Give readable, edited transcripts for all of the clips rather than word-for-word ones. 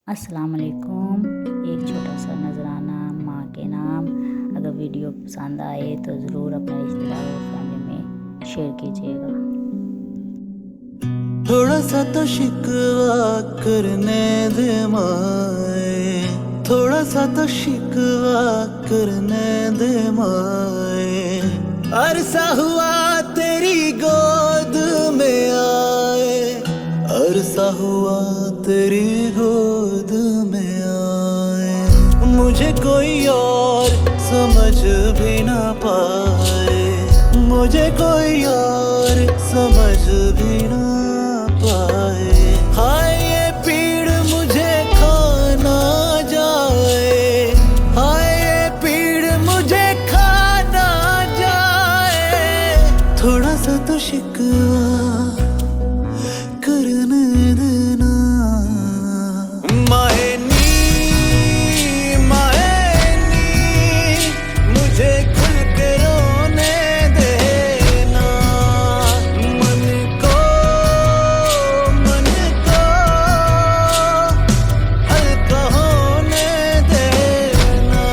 अस्सलाम वालेकुम। एक छोटा सा नजराना माँ के नाम। अगर वीडियो पसंद आए तो ज़रूर अपने रिश्तेदारों और फैमिली में शेयर कीजिएगा। थोड़ा सा तो शिकवा करने दे माए, थोड़ा सा तो शिकवा करने दे माए। अरसा हुआ तेरी गोद में आए, अरसा हुआ तेरी गोद में आए। मुझे कोई और समझ भी ना पाए, मुझे कोई और समझ भी ना पाए। हाय ये पीड़ मुझे खा ना जाए, हाय ये पीड़ मुझे खा ना जाए। थोड़ा सा तो शिकवा करने देना। माए नी, माए नी, मुझे खुल के रोने देना। मन को हल्का होने देना।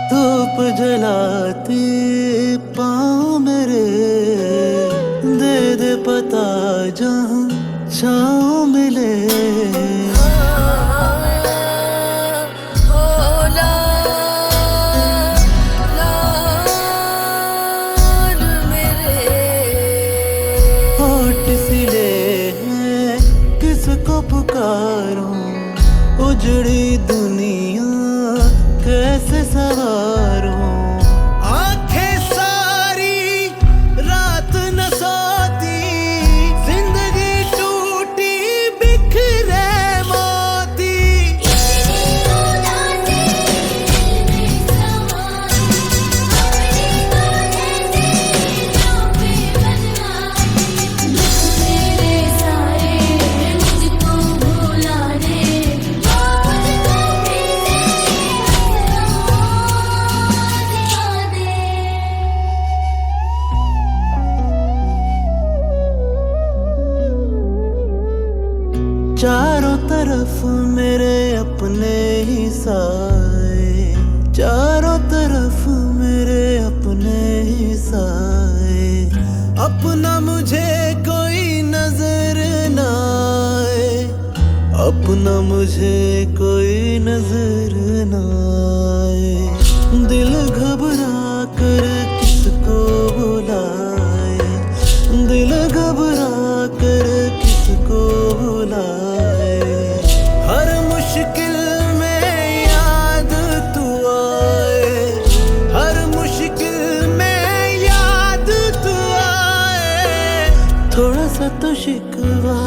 धूप जलाती पाँव मेरे, दे दे पता जहाँ छाँव मिले। होठ सिले हैं किसको पुकारूं, उजड़ी दुनिया कैसे सवारूं। आंखें सारी रात न सोती, जिंदगी टूटी बिखरे मोती। चारों तरफ मेरे अपने ही साए, चारों तरफ मेरे अपने ही साए। अपना मुझे कोई नजर ना आए, अपना मुझे कोई नजर ना आए। दिल घबरा कर किसको बुलाए, दिल घबरा कर किसको बुलाए। हर मुश्किल में याद तू आए, हर मुश्किल में याद तू आए। थोड़ा सा तो शिकवा